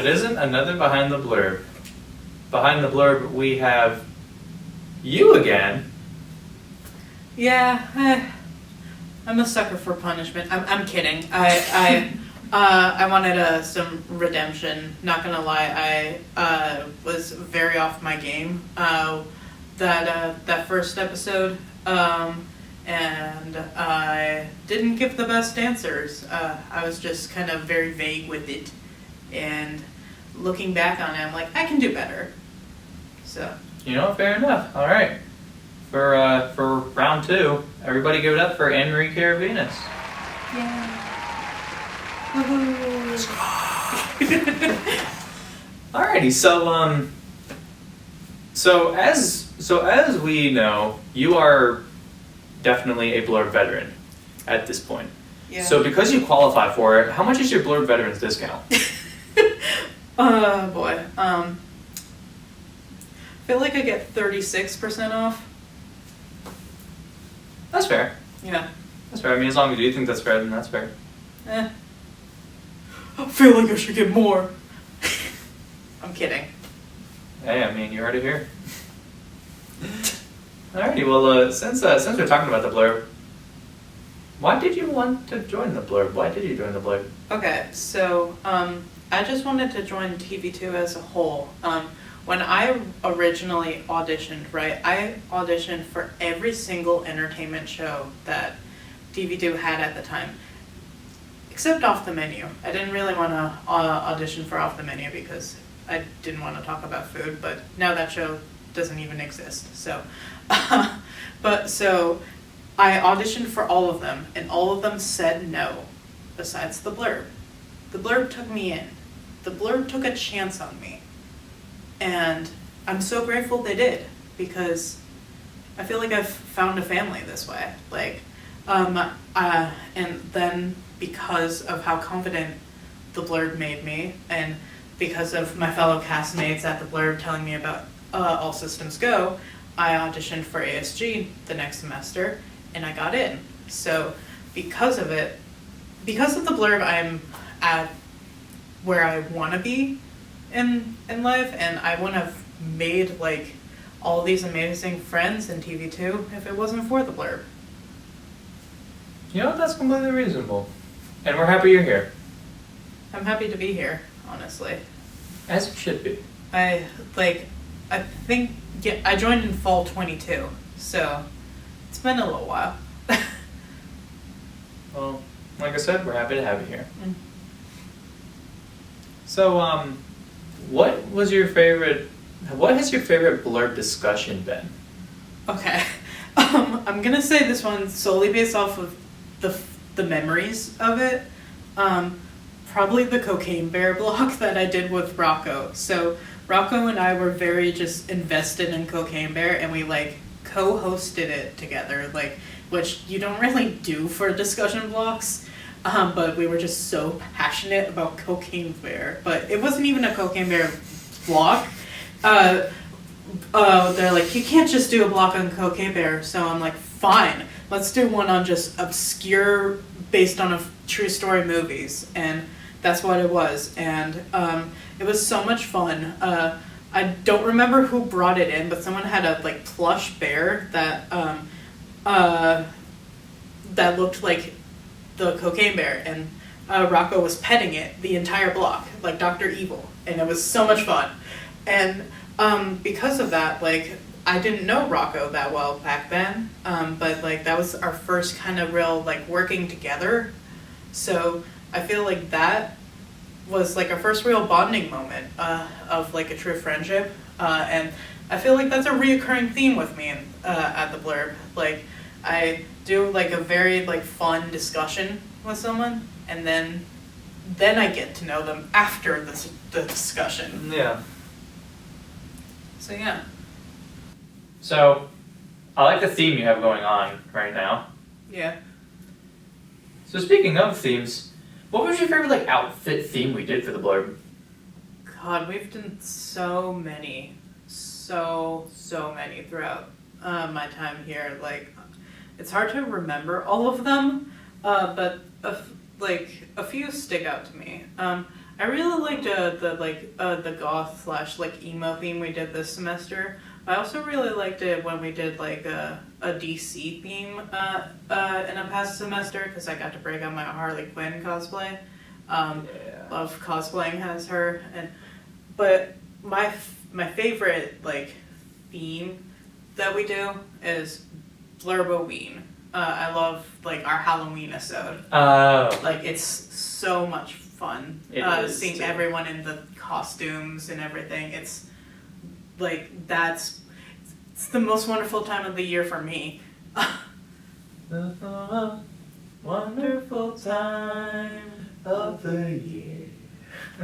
it isn't another Behind the Blurb. Behind the Blurb, we have you again. Yeah, I'm a sucker for punishment. I'm kidding. I wanted some redemption. Not gonna lie, I was very off my game that first episode, and I didn't give the best answers. I was just kind of very vague with it, and looking back on it, I'm like, I can do better. So. You know, fair enough. All right. For round 2, everybody give it up for Annemarie Karabinus. Yeah. Woohoo! Alrighty, so as we know, you are definitely a Blurb veteran at this point. Yeah. So because you qualify for it, how much is your Blurb veterans discount? Boy. I feel like I get 36% off. That's fair. Yeah. That's fair. I mean, as long as you think that's fair, then that's fair. I feel like I should get more. I'm kidding. Hey, I mean, you heard it here. Alrighty, well, since we're talking about the Blurb, why did you want to join the Blurb? Why did you join the Blurb? Okay, so I just wanted to join TV2 as a whole. When I originally auditioned, right, I auditioned for every single entertainment show that TV2 had at the time, except Off the Menu. I didn't really want to audition for Off the Menu because I didn't want to talk about food, but now that show doesn't even exist. So, so I auditioned for all of them, and all of them said no, besides the Blurb. The Blurb took me in. The Blurb took a chance on me. And I'm so grateful they did, because I feel like I've found a family this way. Like, and then because of how confident the Blurb made me, and because of my fellow castmates at the Blurb telling me about All Systems Go, I auditioned for ASG the next semester, and I got in. So because of it, because of the Blurb, I'm at where I want to be in life, and I wouldn't have made like all these amazing friends in TV2 if it wasn't for the Blurb. You know, that's completely reasonable. And we're happy you're here. I'm happy to be here, honestly. As you should be. I think, yeah, I joined in fall 22, so it's been a little while. Well, like I said, we're happy to have you here. Mm. So, what has your favorite Blurb discussion been? Okay. I'm gonna say this one solely based off of the memories of it. Probably the Cocaine Bear block that I did with Rocco. So Rocco and I were very just invested in Cocaine Bear, and we like co-hosted it together, like, which you don't really do for discussion blocks. But we were just so passionate about Cocaine Bear. But it wasn't even a Cocaine Bear block. They're like, you can't just do a block on Cocaine Bear. So I'm like, fine, let's do one on just obscure, based on true story movies. And that's what it was. And it was so much fun. I don't remember who brought it in, but someone had a like plush bear that that looked like the Cocaine Bear, and Rocco was petting it the entire block, like Dr. Evil, and it was so much fun. And because of that, like, I didn't know Rocco that well back then, but like that was our first kind of real like working together. So I feel like that was like our first real bonding moment of like a true friendship, and I feel like that's a reoccurring theme with me at the Blurb. Like, I do like a very like fun discussion with someone, and then I get to know them after the discussion. Yeah. So yeah. So, I like the theme you have going on right now. Yeah. So speaking of themes, what was your favorite like outfit theme we did for the Blurb? God, we've done so many throughout my time here. Like, it's hard to remember all of them, but a few stick out to me. I really liked the goth slash like emo theme we did this semester. I also really liked it when we did like a DC theme in a past semester because I got to break out my Harley Quinn cosplay. Love cosplaying as her, but my favorite like theme that we do is Blurboween. I love like our Halloween episode. Like it's so much fun. Seeing everyone in the costumes and everything. It's like it's the most wonderful time of the year for me. The wonderful time of the year.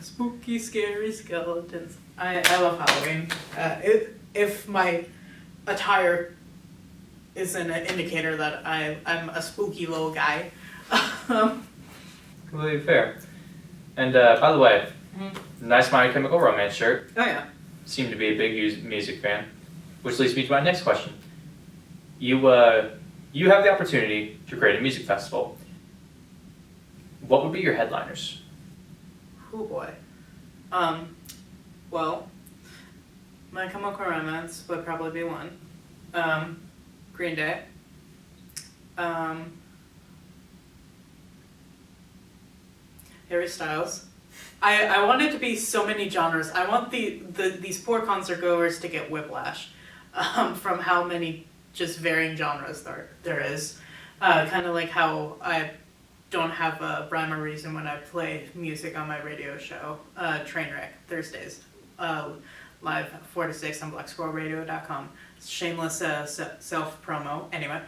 Spooky, scary skeletons. I love Halloween. If my attire is an indicator that I'm a spooky little guy. Completely fair. And by the way, nice My Chemical Romance shirt. Oh yeah. Seem to be a big music fan. Which leads me to my next question. You have the opportunity to create a music festival. What would be your headliners? Oh boy. Well, My Chemical Romance would probably be one. Green Day. Harry Styles. I want it to be so many genres. I want these poor concert goers to get whiplash from how many just varying genres there is. Kind of like how I don't have a rhyme or reason when I play music on my radio show, Trainwreck, Thursdays, live 4 to 6 on blacksquirrelradio.com. Shameless self-promo. Anyway.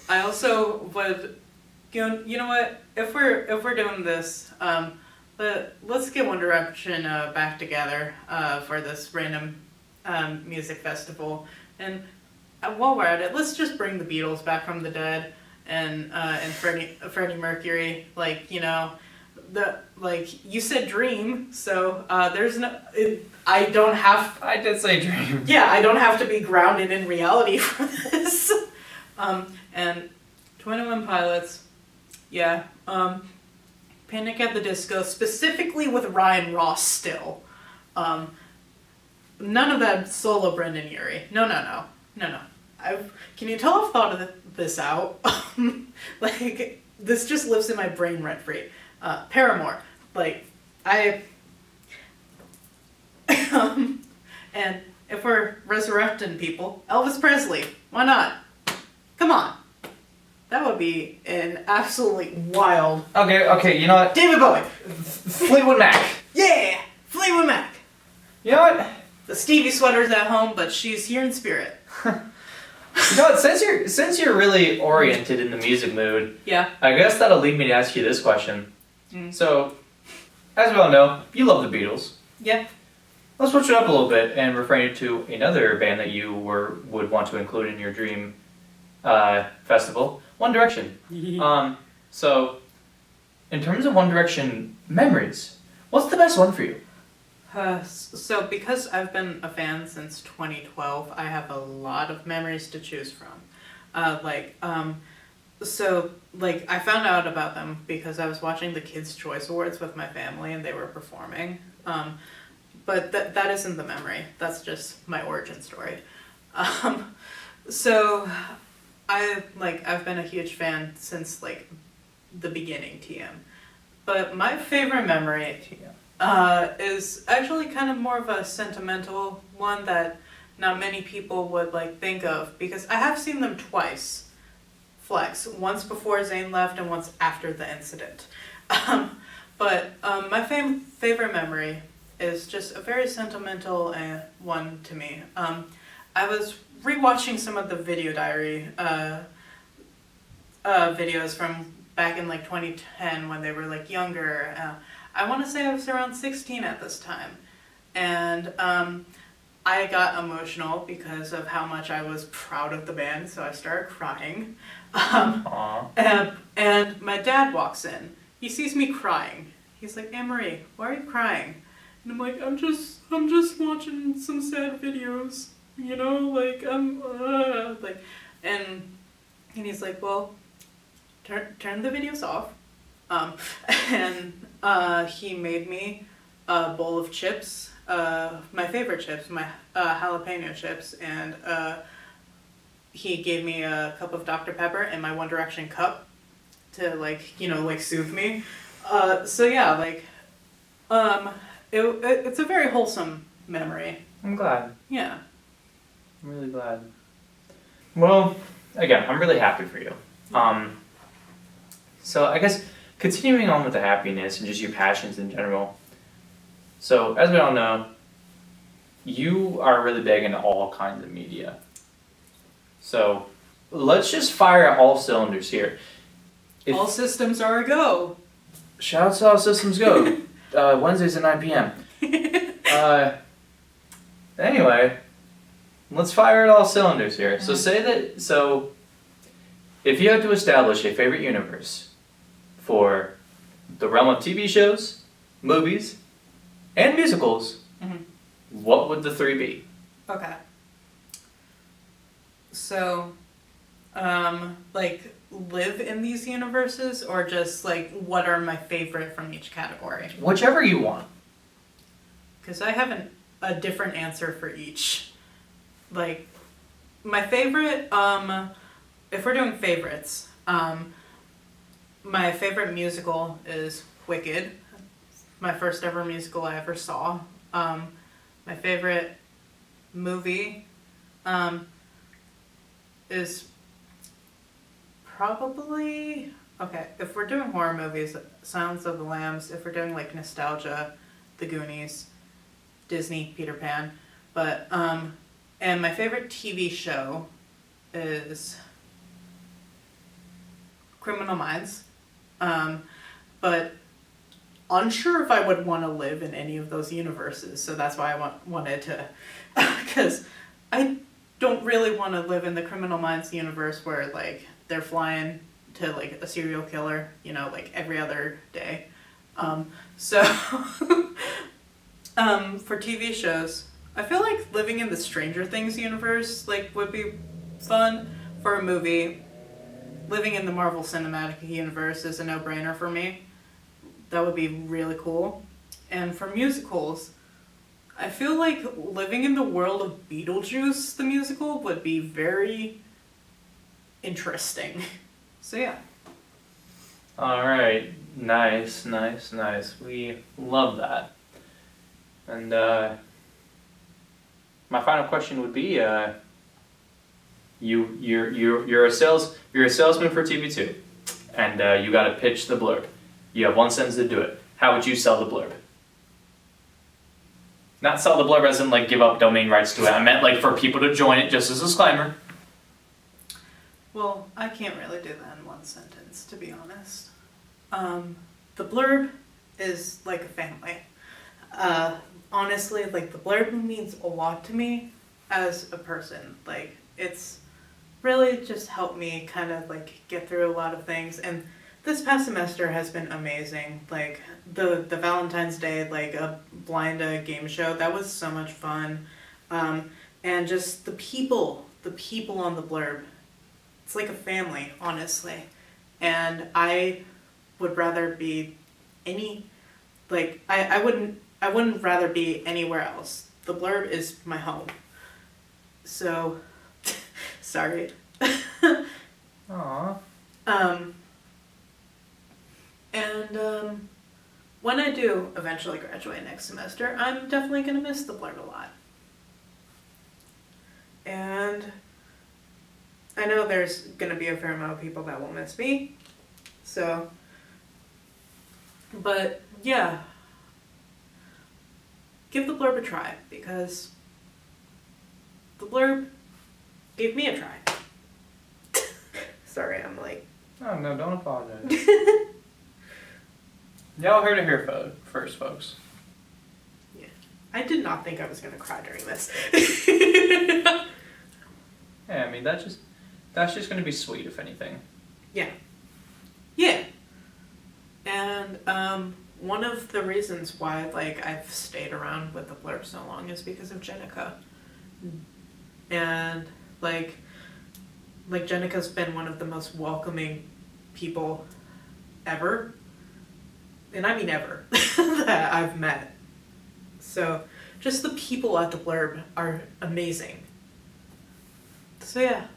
I also would, you know what, if we're doing this, let's get One Direction back together for this random music festival. And while we're at it, let's just bring the Beatles back from the dead and Freddie Mercury. Like, you know, you said dream, so there's no. I did say dream. Yeah, I don't have to be grounded in reality for this. And 21 Pilots, yeah. Panic at the Disco, specifically with Ryan Ross still. None of that solo Brendan Urie. No. Can you tell I've thought of this out? Like, this just lives in my brain rent free. Paramore, and if we're resurrecting people, Elvis Presley, why not? Come on. That would be an absolutely wild... Okay, you know what? David Bowie! Fleetwood Mac! Yeah! Fleetwood Mac! You know what? The Stevie sweater's at home, but she's here in spirit. You know what, since you're really oriented in the music mood, yeah, I guess that'll lead me to ask you this question. So, as we all know, you love the Beatles. Yeah. Let's switch it up a little bit and refer you to another band that you would want to include in your dream festival, One Direction. So, in terms of One Direction memories, what's the best one for you? So because I've been a fan since 2012, I have a lot of memories to choose from. I found out about them because I was watching the Kids' Choice Awards with my family and they were performing. But that isn't the memory. That's just my origin story. So I've been a huge fan since the beginning, TM. But my favorite memory is actually kind of more of a sentimental one that not many people would think of, because I have seen them twice flex, once before Zayn left and once after the incident. But my favorite memory is just a very sentimental one to me. I was rewatching some of the Video Diary videos from back in 2010 when they were younger. I want to say I was around 16 at this time. And I got emotional because of how much I was proud of the band, so I started crying. And my dad walks in. He sees me crying. He's like, "Annemarie, why are you crying?" And I'm like, I'm just watching some sad videos, you know, and he's like, "Well, turn the videos off. And he made me a bowl of chips, my favorite chips, my jalapeno chips, and he gave me a cup of Dr. Pepper and my One Direction cup to like, you know, like soothe me. So yeah, like, it's a very wholesome memory. I'm glad. Yeah. I'm really glad. Well, again, I'm really happy for you. So I guess continuing on with the happiness and just your passions in general. So as we all know, you are really big into all kinds of media. So let's just fire at all cylinders here. All systems are a go. Shout out to All Systems Go. Wednesdays at 9 p.m. Anyway, let's fire at all cylinders here. So if you had to establish a favorite universe for the realm of TV shows, movies, and musicals, what would the three be? Okay. So, like, live in these universes, or just, like, what are my favorite from each category? Whichever you want. Because I have a different answer for each. Like, my favorite, if we're doing favorites, my favorite musical is Wicked. My first ever musical I ever saw. My favorite movie is probably, okay, if we're doing horror movies, Silence of the Lambs. If we're doing like nostalgia, The Goonies, Disney, Peter Pan. But and my favorite TV show is Criminal Minds. But unsure if I would want to live in any of those universes, so that's why I wanted to, because I don't really want to live in the Criminal Minds universe where like they're flying to like a serial killer, you know, like every other day. So for TV shows, I feel like living in the Stranger Things universe like would be fun. For a movie, living in the Marvel Cinematic Universe is a no-brainer for me. That would be really cool. And for musicals, I feel like living in the world of Beetlejuice, the musical, would be very interesting. So yeah. Alright, nice. We love that. And my final question would be, you're a salesman for TV2, and you got to pitch the blurb. You have 1 sentence to do it. How would you sell the blurb? Not sell the blurb as in like give up domain rights to it. I meant like for people to join it, just as a disclaimer. Well, I can't really do that in 1 sentence, to be honest. The blurb is like a family. Honestly, like the blurb means a lot to me as a person. Like it's really just helped me kind of like get through a lot of things, and this past semester has been amazing. Like the Valentine's Day, like a blind game show, that was so much fun. And just the people on the blurb. It's like a family, honestly. And I would rather be I wouldn't rather be anywhere else. The blurb is my home. So sorry. Aww. And when I do eventually graduate next semester, I'm definitely going to miss the blurb a lot. And I know there's going to be a fair amount of people that will miss me. So, but yeah, give the blurb a try, because the blurb gave me a try. Sorry, I'm like... Oh, no, don't apologize. Y'all heard it here first, folks. Yeah. I did not think I was going to cry during this. Yeah, I mean, that's just going to be sweet, if anything. Yeah. Yeah. And one of the reasons why like I've stayed around with the blurb so long is because of Jenica. And like Jenica's been one of the most welcoming people ever, and I mean ever, that I've met. So just the people at the Blurb are amazing. So yeah.